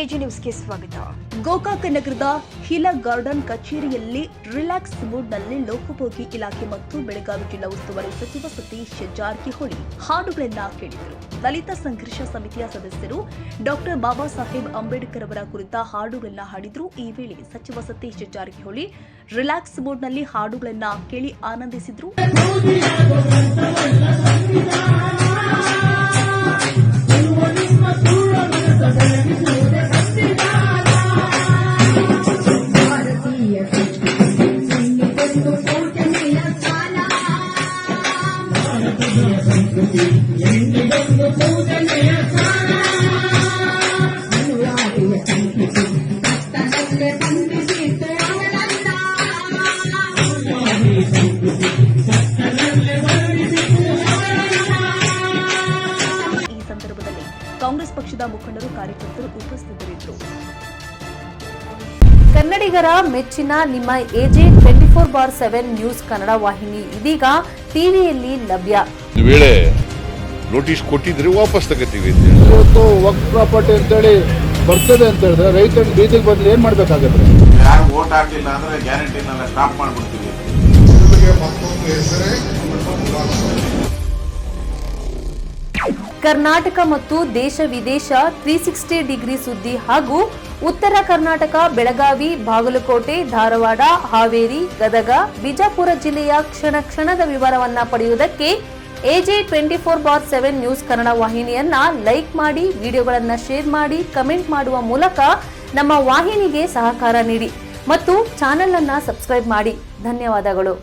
AG ನ್ಯೂಸ್ಗೆ ಸ್ವಾಗತ. ಗೋಕಾಕ ನಗರದ ಹಿಲ ಗಾರ್ಡನ್ ಕಚೇರಿಯಲ್ಲಿ ರಿಲ್ಯಾಕ್ಸ್ ಮೂಡ್ನಲ್ಲಿ ಲೋಕೋಪಯೋಗಿ ಇಲಾಖೆ ಮತ್ತು ಬೆಳಗಾವಿ ಜಿಲ್ಲಾ ಉಸ್ತುವಾರಿ ಸಚಿವ ಸತೀಶ್ ಜಾರಕಿಹೊಳಿ ಹಾಡುಗಳನ್ನ ಕೇಳಿದರು. ದಲಿತ ಸಂಘರ್ಷ ಸಮಿತಿಯ ಸದಸ್ಯರು ಡಾಕ್ಟರ್ ಬಾಬಾ ಸಾಹೇಬ್ ಅಂಬೇಡ್ಕರ್ ಅವರ ಕುರಿತ ಹಾಡುಗಳನ್ನ ಹಾಡಿದ್ರು. ಈ ವೇಳೆ ಸಚಿವ ಸತೀಶ್ ಜಾರಕಿಹೊಳಿ ರಿಲ್ಯಾಕ್ಸ್ ಮೂಡ್ನಲ್ಲಿ ಹಾಡುಗಳನ್ನ ಕೇಳಿ ಆನಂದಿಸಿದ್ರು. ಈ ಸಂದರ್ಭದಲ್ಲಿ ಕಾಂಗ್ರೆಸ್ ಪಕ್ಷದ ಮುಖಂಡರು, ಕಾರ್ಯಕರ್ತರು ಉಪಸ್ಥಿತರಿದ್ದರು. ಕನ್ನಡಿಗರ ಮೆಚ್ಚಿನ ನಿಮ್ಮ ಎಜೆ 24/7 ನ್ಯೂಸ್ ಕನ್ನಡ ವಾಹಿನಿ ಇದೀಗ ಟಿವಿಯಲ್ಲಿ ಲಭ್ಯ. ವೇಳೆ ನೋಟಿಸ್ ಕೊಟ್ಟಿದ್ರೆ ವಾಪಸ್ ತಗೋತೀವಿ. ಇವತ್ತು ವಕ್ಫ್ ಪ್ರಾಪರ್ಟಿ ಅಂತೇಳಿ ಬರ್ತದೆ ಅಂತ ಹೇಳಿದ್ರೆ ರೈತರು ಬೀದಿಗೆ ಬಂದು ಏನ್ ಮಾಡ್ಬೇಕಾಗತ್ತೆ? ಯಾರು ವೋಟ್ ಹಾಕಿಲ್ಲ ಅಂದ್ರೆ ಗ್ಯಾರಂಟಿನೆಲ್ಲ ಸ್ಟಾಪ್ ಮಾಡ್ಬಿಡ್ತೀವಿ. ಕರ್ನಾಟಕ ಮತ್ತು ದೇಶ ವಿದೇಶ 360 ಡಿಗ್ರಿ ಸುದ್ದಿ ಹಾಗೂ ಉತ್ತರ ಕರ್ನಾಟಕ, ಬೆಳಗಾವಿ, ಬಾಗಲಕೋಟೆ, ಧಾರವಾಡ, ಹಾವೇರಿ, ಗದಗ, ಬಿಜಾಪುರ ಜಿಲ್ಲೆಯ ಕ್ಷಣ ಕ್ಷಣದ ವಿವರವನ್ನ ಪಡೆಯುವುದಕ್ಕೆ ಎಜೆ 24/7 ನ್ಯೂಸ್ ಕನ್ನಡ ವಾಹಿನಿಯನ್ನ ಲೈಕ್ ಮಾಡಿ, ವಿಡಿಯೋಗಳನ್ನ ಶೇರ್ ಮಾಡಿ, ಕಮೆಂಟ್ ಮಾಡುವ ಮೂಲಕ ನಮ್ಮ ವಾಹಿನಿಗೆ ಸಹಕಾರ ನೀಡಿ ಮತ್ತು ಚಾನೆಲ್ ಅನ್ನ ಸಬ್ಸ್ಕ್ರೈಬ್ ಮಾಡಿ. ಧನ್ಯವಾದಗಳು.